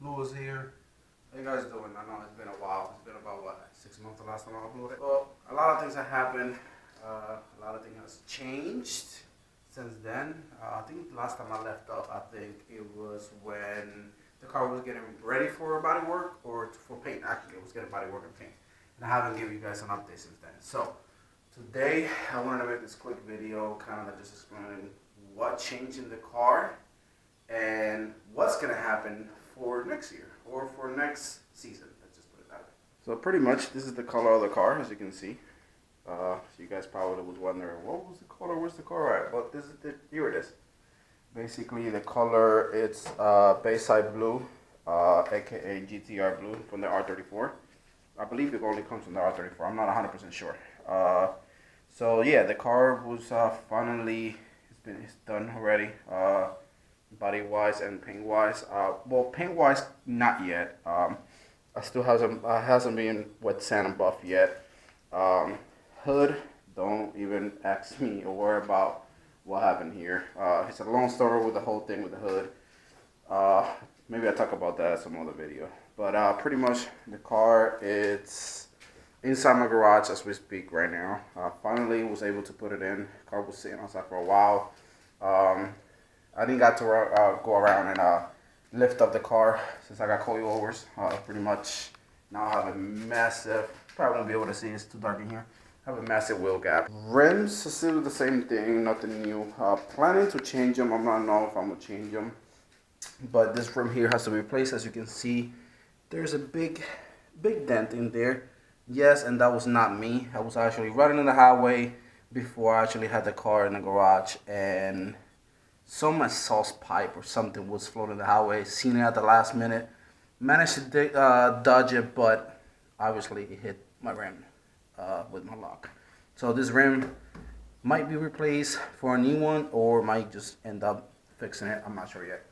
Louis here. How you guys doing? I know it's been a while. It's been about what, 6 months the last time I uploaded. Well, a lot of things have happened. A lot of things has changed since then. I think the last time I left off, I think it was when the car was getting ready for body work or for paint. Actually, it was getting body work and paint. And I haven't given you guys an update since then. So today I wanted to make this quick video, kind of just explaining what changed in the car and what's gonna happen for next year or for next season. Let's just put it that way. So pretty much, this is the color of the car, as you can see. So you guys probably was wondering, what was the color? Where's the color at? Well, this is here it is. Basically, the color it's Bayside Blue, aka GTR Blue from the R34. I believe it only comes from the R34. I'm not 100% sure. So yeah, the car was finally it's done already. Body wise and paint wise. Well, paint wise, not yet. I still hasn't been wet sand and buff yet. Hood, don't even ask me or worry about what happened here. It's a long story with the whole thing with the hood. Maybe I'll talk about that in some other video. But pretty much the car, it's inside my garage as we speak right now. Finally was able to put it in. The car was sitting outside for a while. I didn't got to go around and lift up the car since I got coilovers. Pretty much now I have a massive, probably won't be able to see, it's too dark in here. I have a massive wheel gap. Rims are still the same thing, nothing new. Planning to change them. I'm not know if I'm gonna change them. But this rim here has to be replaced. As you can see, there's a big dent in there. Yes, and that was not me. I was actually running in the highway before I actually had the car in the garage, and some exhaust pipe or something was floating in the highway. Seen it at the last minute. Managed to dodge it, but obviously it hit my rim with my lock. So this rim might be replaced for a new one or might just end up fixing it. I'm not sure yet.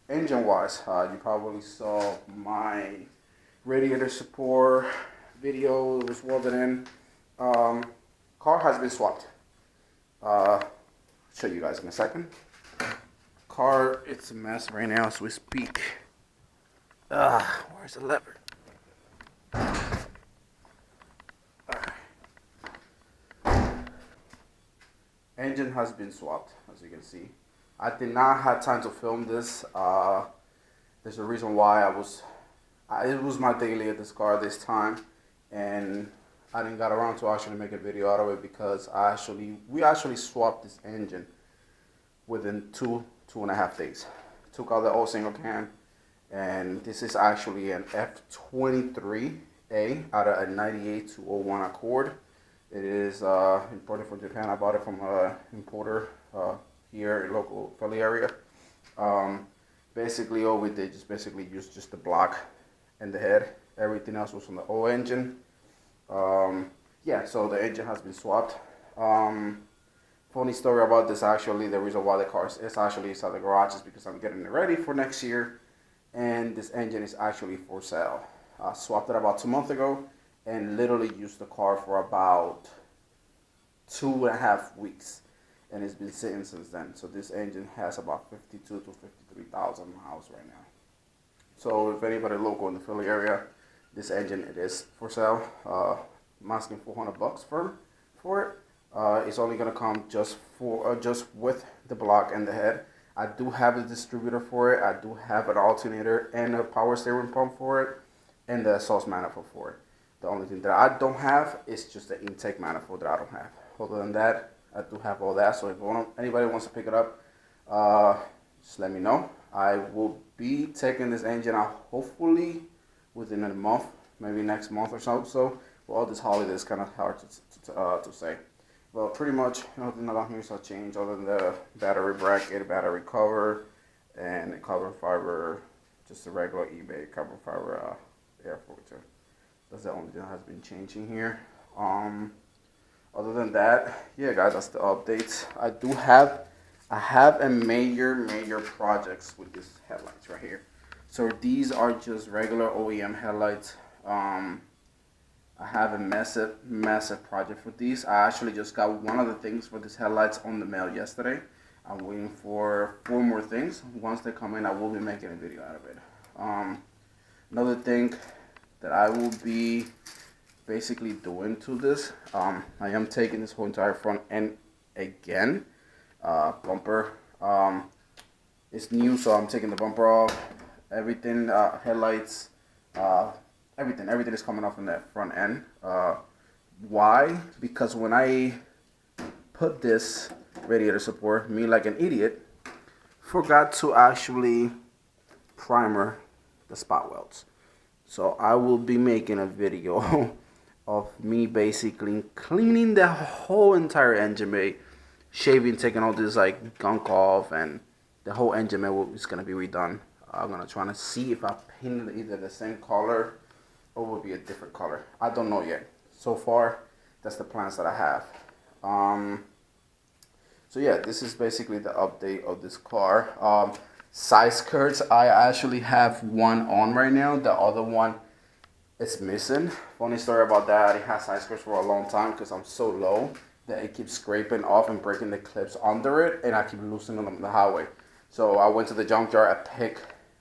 Engine wise, you probably saw my radiator support video. It was welded in. Car has been swapped. Show you guys in a second. Car, it's a mess right now as we speak. Where's the lever? Engine has been swapped, as you can see. I did not have time to film this. There's a reason why it was my daily at this car this time, and I didn't get around to actually make a video out of it because we actually swapped this engine within two and a half days. Took out the old single cam, and this is actually an F23A out of a 98 to 01 Accord. It is imported from Japan. I bought it from an importer here in local Philly area. Basically, all we did just basically use just the block and the head. Everything else was from the old engine. Yeah, so the engine has been swapped. Funny story about this, actually, the reason why the car is actually inside the garage is because I'm getting it ready for next year, and this engine is actually for sale. I swapped it about 2 months ago, and literally used the car for about 2.5 weeks, and it's been sitting since then. So this engine has about 52 to 53,000 miles right now. So if anybody local in the Philly area, this engine, it is for sale. I'm asking $400 for it. It's only gonna come just with the block and the head. I do have a distributor for it. I do have an alternator and a power steering pump for it, and the exhaust manifold for it. The only thing that I don't have is just the intake manifold that I don't have. Other than that, I do have all that. So if anybody wants to pick it up, just let me know. I will be taking this engine out hopefully within a month, maybe next month or so. So, well, this holiday is kind of hard to say. Well, pretty much nothing around here has changed other than the battery bracket, battery cover, and the carbon fiber, just a regular eBay carbon fiber air filter. That's the only thing that has been changing here. Other than that, yeah, guys, that's the updates. I have a major projects with these headlights right here. So these are just regular OEM headlights. I have a massive project for these. I actually just got one of the things for these headlights on the mail yesterday. I'm waiting for 4 more things. Once they come in, I will be making a video out of it. Another thing that I will be basically doing to this, I am taking this whole entire front end again. Bumper, it's new, so I'm taking the bumper off. Everything, headlights, everything is coming off in that front end. Why? Because when I put this radiator support, me like an idiot, forgot to actually primer the spot welds. So I will be making a video of me basically cleaning the whole entire engine bay, shaving, taking all this like gunk off, and the whole engine bay is gonna be redone. I'm gonna try to see if I paint it either the same color or will be a different color. I don't know yet. So far, that's the plans that I have. So yeah, this is basically the update of this car. Side skirts, I actually have one on right now. The other one is missing. Funny story about that. It has side skirts for a long time because I'm so low that it keeps scraping off and breaking the clips under it, and I keep loosening them on the highway. So I went to the junkyard.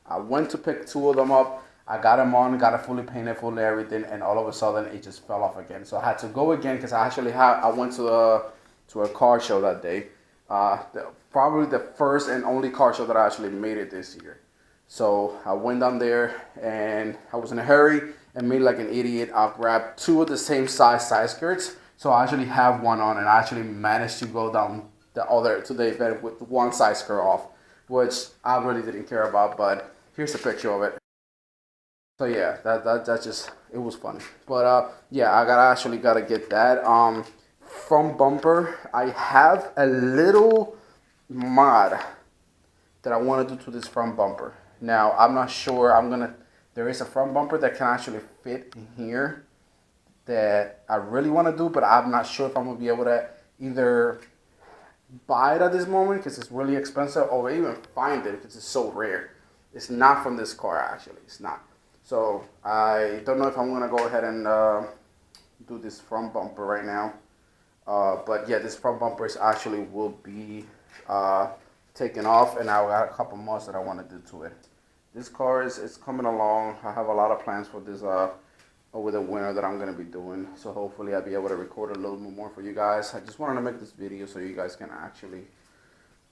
I went to pick 2 of them up. I got them on, got it fully painted, fully everything, and all of a sudden it just fell off again. So I had to go again because I went to a car show that day. Probably the first and only car show that I actually made it this year. So I went down there and I was in a hurry and made like an idiot. I grabbed 2 of the same size side skirts. So I actually have one on, and I actually managed to go down to the event with one side skirt off, which I really didn't care about, but here's a picture of it. So yeah, that just, it was funny. But yeah, I actually gotta get that. From bumper, I have a little mod that I want to do to this front bumper. Now, I'm not sure there is a front bumper that can actually fit in here that I really want to do, but I'm not sure if I'm going to be able to either buy it at this moment because it's really expensive, or even find it because it's so rare. It's not from this car, actually. It's not. So I don't know if I'm going to go ahead and do this front bumper right now. But yeah, this front bumper actually will be taken off, and I got a couple more that I want to do to it. This car is coming along. I have a lot of plans for this over the winter that I'm going to be doing. So hopefully I'll be able to record a little bit more for you guys. I just wanted to make this video so you guys can actually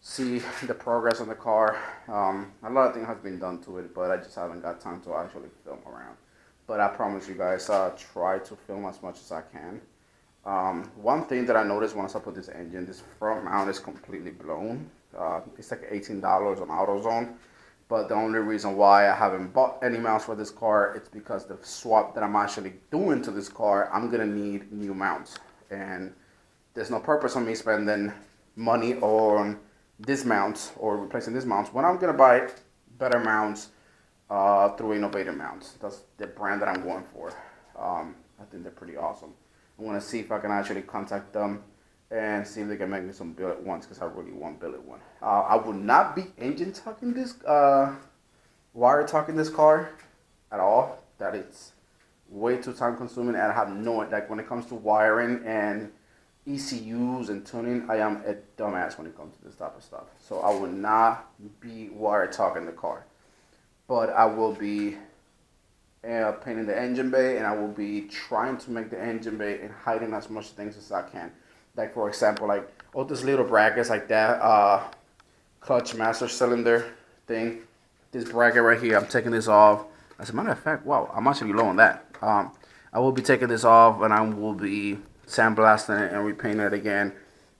see the progress on the car. A lot of things have been done to it, but I just haven't got time to actually film around. But I promise you guys, I'll try to film as much as I can. One thing that I noticed once I put this engine, this front mount is completely blown. It's like $18 on AutoZone. But the only reason why I haven't bought any mounts for this car, it's because the swap that I'm actually doing to this car, I'm going to need new mounts. And there's no purpose on me spending money on this mounts or replacing this mounts when I'm going to buy better mounts through Innovative Mounts. That's the brand that I'm going for. I think they're pretty awesome. I want to see if I can actually contact them and see if they can make me some billet ones, because I really want billet one. I would not be engine tucking this, wire tucking this car at all. That it's way too time consuming, and I have no, like when it comes to wiring and ECUs and tuning, I am a dumbass when it comes to this type of stuff. So I will not be wire tucking the car, but I will be painting the engine bay, and I will be trying to make the engine bay and hiding as much things as I can. Like for example, like all these little brackets like that, clutch master cylinder thing. This bracket right here, I'm taking this off. As a matter of fact, wow, I'm actually low on that. I will be taking this off, and I will be sandblasting it and repainting it again.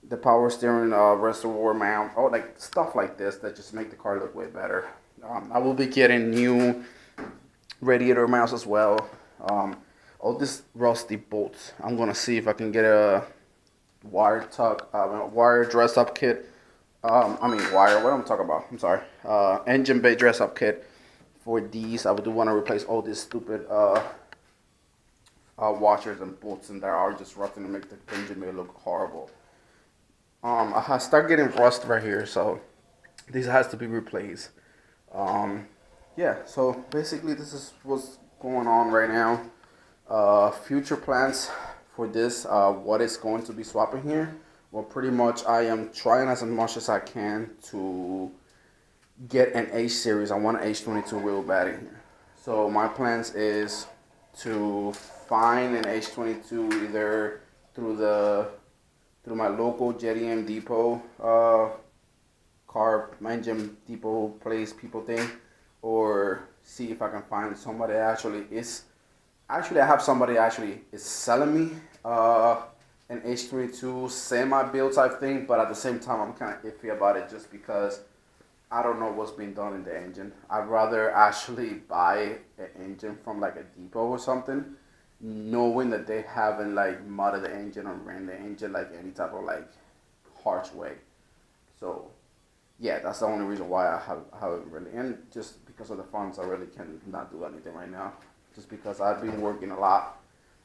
The power steering reservoir mount, like stuff like this that just make the car look way better. I will be getting new radiator mounts as well. All these rusty bolts, I'm gonna see if I can get a wire dress up kit. What I'm talking about, I'm sorry. Engine bay dress up kit for these. I do want to replace all these stupid washers and bolts in there are just rusting to make the engine bay look horrible. I start getting rust right here, so this has to be replaced. Yeah, so basically this is what's going on right now. Future plans for this, what is going to be swapping here. Well, pretty much I am trying as much as I can to get an H series. I want an H22 wheel battery here. So my plans is to find an H22 either through my local JDM depot, car engine depot place people thing, or see if I can find somebody actually I have somebody actually is selling me an H22 semi build type thing, but at the same time I'm kind of iffy about it just because I don't know what's being done in the engine. I'd rather actually buy an engine from like a depot or something, knowing that they haven't like modded the engine or ran the engine like any type of like harsh way. So yeah, that's the only reason why I haven't really, and just because of the funds, I really cannot do anything right now. Just because I've been working a lot,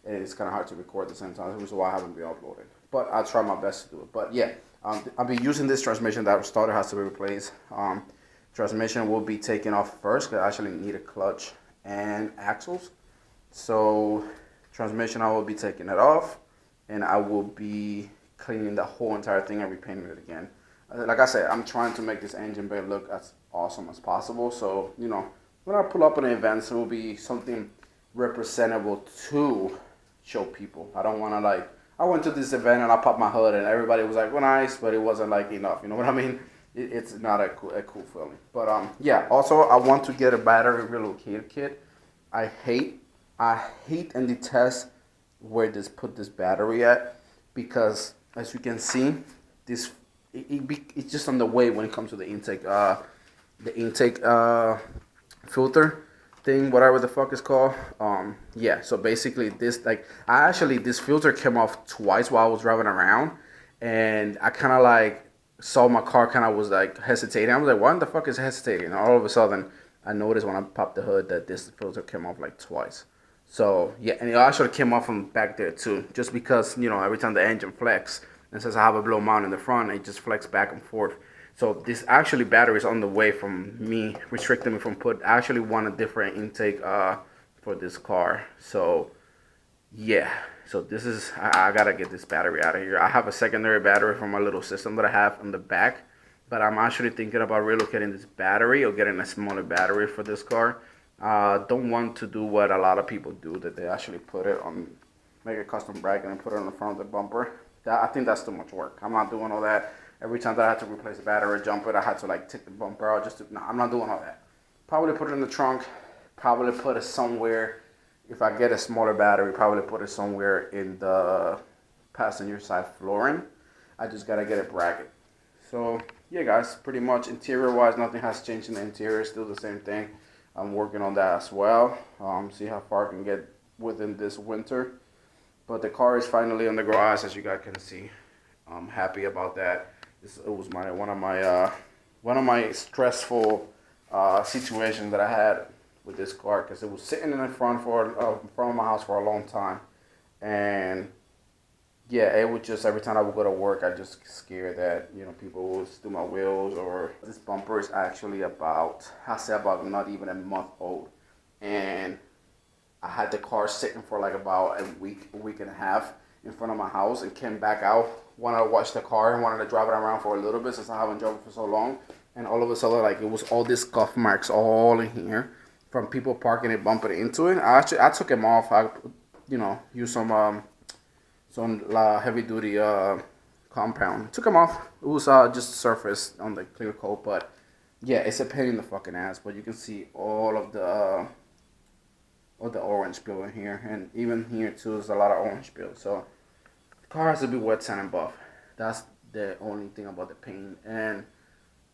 and it's kind of hard to record at the same time. That's the reason why I haven't been uploading. But I'll try my best to do it. But yeah, I'll be using this transmission. That starter has to be replaced. Transmission will be taken off first because I actually need a clutch and axles. So transmission, I will be taking it off, and I will be cleaning the whole entire thing and repainting it again. Like I said, I'm trying to make this engine bay look as awesome as possible. So, you know, when I pull up on events, it will be something representable to show people. I don't want to like, I went to this event and I popped my hood and everybody was like, well, nice, but it wasn't like enough. You know what I mean? It's not a cool feeling. But yeah, also I want to get a battery relocator kit. I hate and detest where this put this battery at, because as you can see, this it's just on the way when it comes to the intake filter thing, whatever the fuck it's called. Yeah, so basically this, like, this filter came off twice while I was driving around, and I kind of like saw my car kind of was like hesitating. I was like, why the fuck is hesitating? And all of a sudden I noticed when I popped the hood that this filter came off like twice. So yeah, and it actually came off from back there too, just because, you know, every time the engine flex, and since I have a blow mount in the front, it just flex back and forth. So this actually battery is on the way from me, restricting me from I actually want a different intake for this car. So yeah, so this is, I gotta get this battery out of here. I have a secondary battery from my little system that I have in the back, but I'm actually thinking about relocating this battery or getting a smaller battery for this car. Don't want to do what a lot of people do, that they actually put it on, make a custom bracket and put it on the front of the bumper. I think that's too much work. I'm not doing all that. Every time that I had to replace the battery or jump it, I had to like take the bumper out just to, no, I'm not doing all that. Probably put it in the trunk, probably put it somewhere. If I get a smaller battery, probably put it somewhere in the passenger side flooring. I just gotta get a bracket. So yeah guys, pretty much interior wise, nothing has changed in the interior, still the same thing. I'm working on that as well. See how far I can get within this winter. But the car is finally in the garage, as you guys can see. I'm happy about that. It was one of my stressful situations that I had with this car, because it was sitting in the front of my house for a long time, and yeah, it would just, every time I would go to work, I just scared that, you know, people would steal my wheels. Or this bumper is actually about not even a month old, and I had the car sitting for like about a week and a half in front of my house, and came back out when I watched the car and wanted to drive it around for a little bit since I haven't driven it for so long. And all of a sudden, like, it was all these scuff marks all in here from people parking it, bumping into it. I took them off. I, you know, used some heavy duty compound. Took them off. It was just surface on the clear coat, but yeah, it's a pain in the fucking ass. But you can see all of the orange peel in here, and even here too, there's a lot of orange peel. So the car has to be wet, sand, and buff. That's the only thing about the paint. And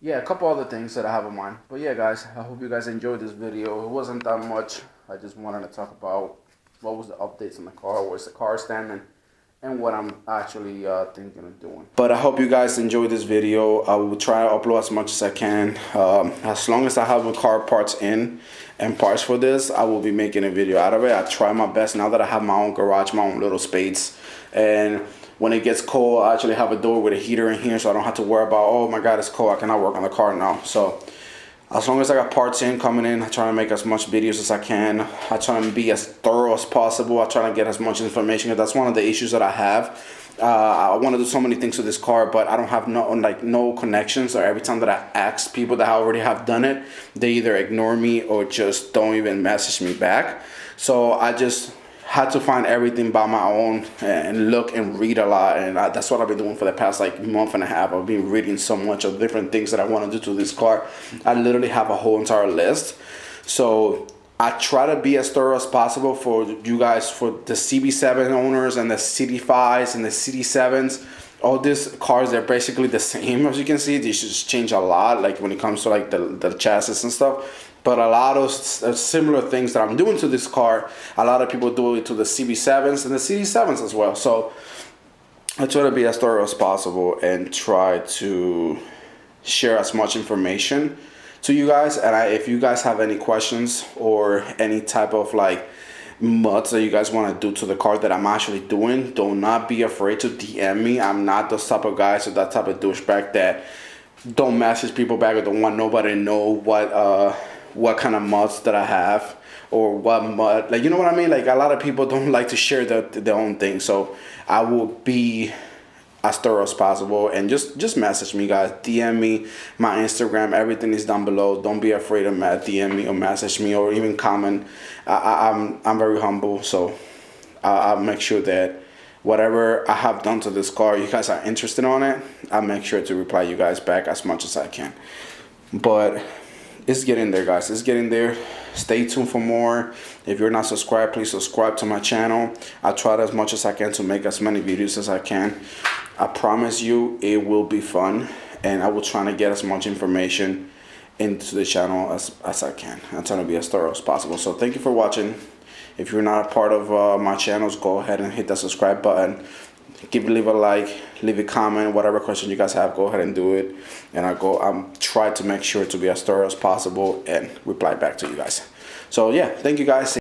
yeah, a couple other things that I have in mind. But yeah guys, I hope you guys enjoyed this video. It wasn't that much. I just wanted to talk about what was the updates on the car, where's the car standing, and what I'm actually thinking of doing. But I hope you guys enjoyed this video. I will try to upload as much as I can. As long as I have the car parts in and parts for this, I will be making a video out of it. I try my best now that I have my own garage, my own little space. And when it gets cold, I actually have a door with a heater in here, so I don't have to worry about, oh my god, it's cold, I cannot work on the car now. So as long as I got parts coming in, I try to make as much videos as I can. I try to be as thorough as possible. I try to get as much information, because that's one of the issues that I have. I want to do so many things with this car, but I don't have no connections. Or every time that I ask people that already have done it, they either ignore me or just don't even message me back. So I just had to find everything by my own and look and read a lot, and that's what I've been doing for the past like month and a half. I've been reading so much of different things that I want to do to this car. I literally have a whole entire list. So I try to be as thorough as possible for you guys, for the CB7 owners and the CD5s and the CD7s. All these cars, they're basically the same, as you can see. They just change a lot, like when it comes to like the chassis and stuff. But a lot of similar things that I'm doing to this car, a lot of people do it to the CB7s and the CD7s as well. So I try to be as thorough as possible and try to share as much information to you guys. And if you guys have any questions or any type of like mods that you guys want to do to the car that I'm actually doing, do not be afraid to DM me. I'm not the type of guy, so that type of douchebag that don't message people back or don't want nobody to know what kind of mods that I have or what mod, like, you know what I mean? Like, a lot of people don't like to share their own thing. So I will be as thorough as possible, and just message me, guys. DM me. My Instagram, everything is down below. Don't be afraid to DM me or message me or even comment. I'm very humble, so I'll make sure that whatever I have done to this car, you guys are interested on it, I'll make sure to reply you guys back as much as I can. But it's getting there, guys. It's getting there. Stay tuned for more. If you're not subscribed, please subscribe to my channel. I tried as much as I can to make as many videos as I can. I promise you it will be fun, and I will try to get as much information into the channel as I can. I'm trying to be as thorough as possible. So thank you for watching. If you're not a part of my channels, go ahead and hit that subscribe button. Leave a like, leave a comment, whatever question you guys have, go ahead and do it. And I'm try to make sure to be as thorough as possible and reply back to you guys. So yeah, thank you guys.